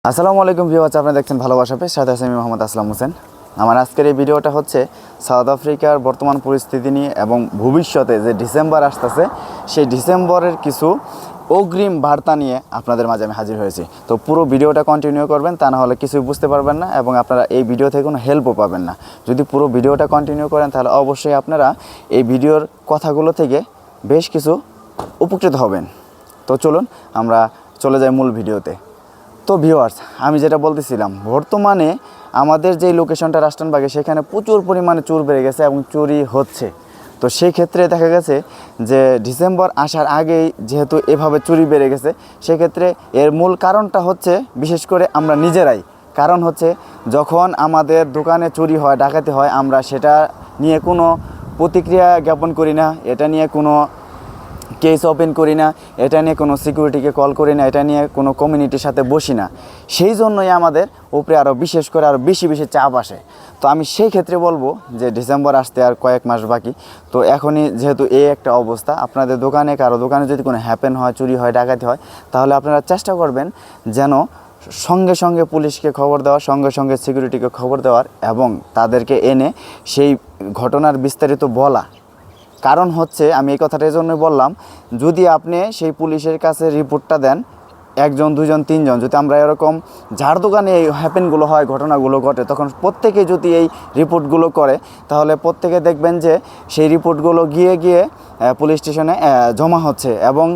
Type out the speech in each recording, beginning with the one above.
আসসালামু আলাইকুম ভিউয়ার্স, আপনারা দেখছেন ভালোবাসা পেজ, সাথে আছি আমি মোহাম্মদ আসলাম হোসেন। আমার আজকের এই ভিডিওটা হচ্ছে সাউথ আফ্রিকার বর্তমান পরিস্থিতি নিয়ে এবং ভবিষ্যতে যে ডিসেম্বর আসতেছে সেই ডিসেম্বরের কিছু অগ্রিম বার্তা নিয়ে আপনাদের মাঝে আমি হাজির হয়েছি। তো পুরো ভিডিওটা কন্টিনিউ করবেন, তা না হলে কিছুই বুঝতে পারবেন না এবং আপনারা এই ভিডিও থেকে কোনো হেল্পও পাবেন না। যদি পুরো ভিডিওটা কন্টিনিউ করেন তাহলে অবশ্যই আপনারা এই ভিডিওর কথাগুলো থেকে বেশ কিছু উপকৃত হবেন। তো চলুন আমরা চলে যাই মূল ভিডিওতে। তো ভিউয়ার্স, আমি যেটা বলতেছিলাম, বর্তমানে আমাদের যে লোকেশনটা রাষ্ট্রনবাগে সেখানে প্রচুর পরিমাণে চোর বেড়ে গেছে এবং চুরি হচ্ছে। তো সেই ক্ষেত্রে দেখা গেছে যে ডিসেম্বর আসার আগেই যেহেতু এভাবে চুরি বেড়ে গেছে, সেক্ষেত্রে এর মূল কারণটা হচ্ছে বিশেষ করে আমরা নিজেরাই। কারণ হচ্ছে যখন আমাদের দোকানে চুরি হয়, ডাকাতি হয়, আমরা সেটা নিয়ে কোনো প্রতিক্রিয়া জ্ঞাপন করি না, এটা নিয়ে কোনো কেস ওপেন করি না, এটা নিয়ে কোনো সিকিউরিটিকে কল করি না, এটা নিয়ে কোনো কমিউনিটির সাথে বসি না। সেই জন্যই আমাদের উপরে আরও বিশেষ করে আরও বেশি বেশি চাপ আসে। তো আমি সেই ক্ষেত্রে বলবো যে ডিসেম্বর আসতে আর কয়েক মাস বাকি, তো এখনই যেহেতু এই একটা অবস্থা, আপনাদের দোকানে কারো দোকানে যদি কোনো হ্যাপেন হয়, চুরি হয়, ডাকাতি হয়, তাহলে আপনারা চেষ্টা করবেন যেন সঙ্গে সঙ্গে পুলিশকে খবর দেওয়ার, সঙ্গে সঙ্গে সিকিউরিটিকে খবর দেওয়ার এবং তাদেরকে এনে সেই ঘটনার বিস্তারিত বলা। কারণ হচ্ছে আমি এই কথাটা এই জন্যই বললাম, যদি আপনি সেই পুলিশের কাছে রিপোর্টটা দেন, একজন, দুজন, তিনজন, যদি আমরা এরকম যার দোকানে এই হ্যাপেনগুলো হয়, ঘটনাগুলো ঘটে, তখন প্রত্যেকে যদি এই রিপোর্টগুলো করে, তাহলে প্রত্যেকে দেখবেন যে সেই রিপোর্টগুলো গিয়ে গিয়ে পুলিশ স্টেশনে জমা হচ্ছে। এবং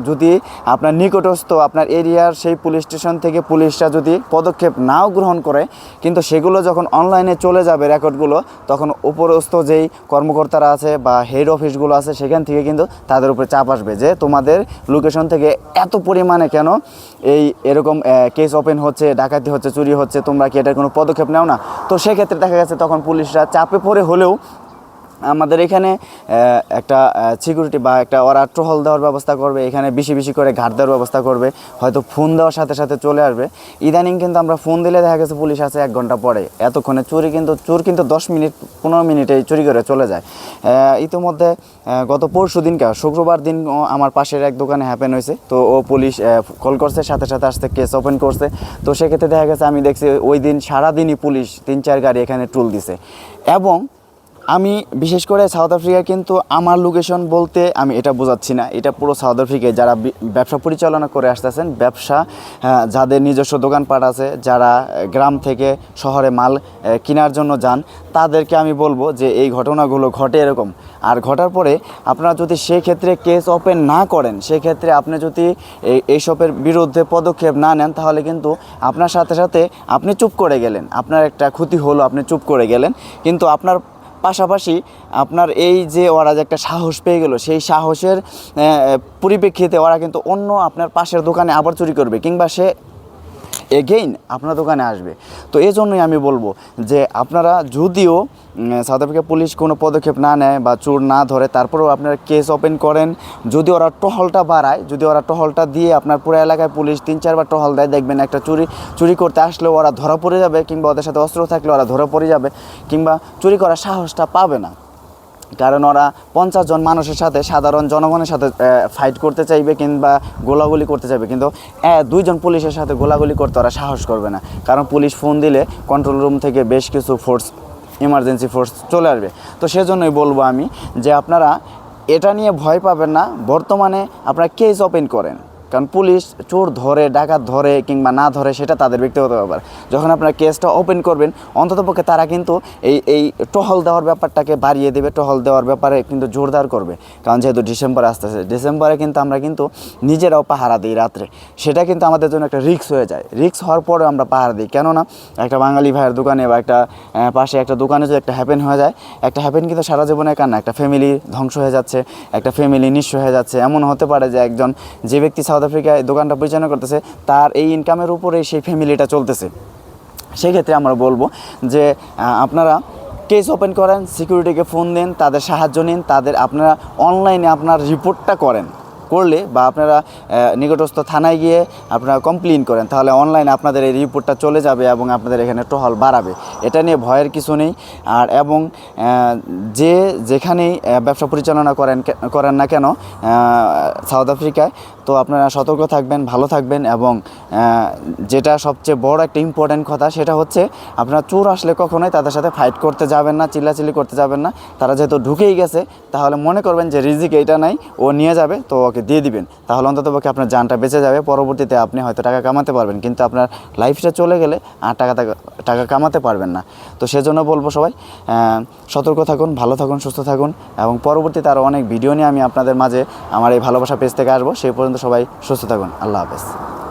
যদি আপনার নিকটস্থ আপনার এরিয়ার সেই পুলিশ স্টেশন থেকে পুলিশরা যদি পদক্ষেপ নাও গ্রহণ করে, কিন্তু সেগুলো যখন অনলাইনে চলে যাবে রেকর্ডগুলো, তখন উপরস্থ যেই কর্মকর্তারা আছে বা হেড অফিসগুলো আছে সেখান থেকে কিন্তু তাদের উপরে চাপ আসবে যে তোমাদের লোকেশন থেকে এত পরিমাণে কেন এরকম কেস ওপেন হচ্ছে, ডাকাতি হচ্ছে, চুরি হচ্ছে, তোমরা কি এটার কোনো পদক্ষেপ নাও না? তো সেক্ষেত্রে দেখা গেছে তখন পুলিশরা চাপে পড়ে হলেও আমাদের এখানে একটা সিকিউরিটি বা একটা ওরা টহল দেওয়ার ব্যবস্থা করবে, এখানে বেশি বেশি করে ঘাট দেওয়ার ব্যবস্থা করবে, হয়তো ফোন দেওয়ার সাথে সাথে চলে আসবে। ইদানিং কিন্তু আমরা ফোন দিলে দেখা গেছে পুলিশ আছে 1 ঘন্টা পরে, এতক্ষণে চোর কিন্তু 10 মিনিট 15 মিনিটে চুরি করে চলে যায়। ইতিমধ্যে গত পরশু দিনকে শুক্রবার দিন আমার পাশের এক দোকানে হ্যাপেন হয়েছে। তো ও পুলিশ কল করছে, সাথে সাথে আসতে কেস ওপেন করছে। তো সেক্ষেত্রে দেখা গেছে আমি দেখছি ওই দিন সারাদিনই পুলিশ 3-4 গাড়ি এখানে টুল দিছে। এবং আমি বিশেষ করে সাউথ আফ্রিকায় কিন্তু আমার লোকেশন বলতে আমি এটা বোঝাচ্ছি না, এটা পুরো সাউথ আফ্রিকায় যারা ব্যবসা পরিচালনা করে আসতেছেন, ব্যবসা যাদের নিজস্ব দোকানপাট আছে, যারা গ্রাম থেকে শহরে মাল কেনার জন্য যান, তাদেরকে আমি বলবো যে এই ঘটনাগুলো ঘটে এরকম। আর ঘটার পরে আপনারা যদি সেই ক্ষেত্রে কেস ওপেন না করেন, সেক্ষেত্রে আপনি যদি এইসবের বিরুদ্ধে পদক্ষেপ না নেন, তাহলে কিন্তু আপনার সাথে সাথে আপনি চুপ করে গেলেন, আপনার একটা ক্ষতি হলো, আপনি চুপ করে গেলেন, কিন্তু আপনার পাশাপাশি আপনার এই যে ওরা যে একটা সাহস পেয়ে গেল, সেই সাহসের পরিপ্রেক্ষিতে ওরা কিন্তু অন্য আপনার পাশের দোকানে আবার চুরি করবে, কিংবা সে এগেইন আপনার দোকানে আসবে। তো এই জন্যই আমি বলবো যে আপনারা যদিও সাউথ আফ্রিকা পুলিশ কোনো পদক্ষেপ না নেয় বা চোর না ধরে, তারপরেও আপনারা কেস ওপেন করেন। যদি ওরা টহলটা বাড়ায়, যদি ওরা টহলটা দিয়ে আপনার পুরো এলাকায় পুলিশ 3-4 বার টহল দেয়, দেখবেন একটা চুরি করতে আসলেও ওরা ধরা পড়ে যাবে, কিংবা ওদের সাথে অস্ত্র থাকলে ওরা ধরা পড়ে যাবে, কিংবা চুরি করার সাহসটা পাবে না। কারণ ওরা 50 জন মানুষের সাথে, সাধারণ জনগণের সাথে ফাইট করতে চাইবে কিংবা গোলাগুলি করতে চাইবে, কিন্তু 2 জন পুলিশের সাথে গোলাগুলি করতে ওরা সাহস করবে না। কারণ পুলিশ ফোন দিলে কন্ট্রোল রুম থেকে বেশ কিছু ফোর্স, ইমার্জেন্সি ফোর্স চলে আসবে। তো সেজন্যই বলবো আমি যে আপনারা এটা নিয়ে ভয় পাবেন না, বর্তমানে আপনারা কেস ওপেন করেন। কারণ পুলিশ চোর ধরে, ডাকাত ধরে কিংবা না ধরে সেটা তাদের ব্যক্তিগত ব্যাপার। যখন আপনারা কেসটা ওপেন করবেন, অন্ততপক্ষে তারা কিন্তু এই টহল দেওয়ার ব্যাপারটাকে বাড়িয়ে দেবে, টহল দেওয়ার ব্যাপারে কিন্তু জোরদার করবে। কারণ যেহেতু ডিসেম্বর আসতেছে, ডিসেম্বরে কিন্তু আমরা কিন্তু নিজেরাও পাহারা দিই রাত্রে, সেটা কিন্তু আমাদের জন্য একটা রিস্ক হয়ে যায়। রিস্ক হওয়ার পরেও আমরা পাহারা দিই, কেননা একটা বাঙালি ভাইয়ের দোকানে বা একটা পাশে একটা দোকানে যদি একটা হ্যাপেন হয়ে যায়, একটা হ্যাপেন কিন্তু সারা জীবনের কান্না, একটা ফ্যামিলি ধ্বংস হয়ে যাচ্ছে, একটা ফ্যামিলি নিঃস্ব হয়ে যাচ্ছে। এমন হতে পারে যে একজন যে ব্যক্তি সাউথ আফ্রিকায় দোকানটা পরিচালনা করতেছে, তার এই ইনকামের উপরে সেই ফ্যামিলিটা চলতেছে। সেক্ষেত্রে আমরা বলবো যে আপনারা কেস ওপেন করেন, সিকিউরিটিকে ফোন দেন, তাদের সাহায্য নিন, আপনারা অনলাইনে আপনার রিপোর্টটা করলে বা আপনারা নিকটস্থ থানায় গিয়ে আপনারা কমপ্লেন করেন, তাহলে অনলাইনে আপনাদের এই রিপোর্টটা চলে যাবে এবং আপনাদের এখানে টহল বাড়াবে। এটা নিয়ে ভয়ের কিছু নেই। আর এবং যেখানেই ব্যবসা পরিচালনা করেন না কেন সাউথ আফ্রিকায়, তো আপনারা সতর্ক থাকবেন, ভালো থাকবেন এবং যেটা সবচেয়ে বড় একটা ইম্পর্ট্যান্ট কথা সেটা হচ্ছে আপনারা চোর আসলে কখনোই তাদের সাথে ফাইট করতে যাবেন না, চিল্লাচিল্লি করতে যাবেন না। তারা যেহেতু ঢুকেই গেছে তাহলে মনে করবেন যে রিজিক এইটা নাই, ও নিয়ে যাবে, তো ওকে দিয়ে দিবেন। তাহলে অন্ততপক্ষে আপনার জানটা বেঁচে যাবে। পরবর্তীতে আপনি হয়তো টাকা কামাতে পারবেন, কিন্তু আপনার লাইফটা চলে গেলে আর টাকা কামাতে পারবেন না। তো সেজন্য বলবো সবাই সতর্ক থাকুন, ভালো থাকুন, সুস্থ থাকুন এবং পরবর্তীতে আরও অনেক ভিডিও নিয়ে আমি আপনাদের মাঝে আমার এই ভালোবাসা পেজ থেকে আসবো। সেই পর্যন্ত সবাই সুস্থ থাকুন। আল্লাহ হাফেজ।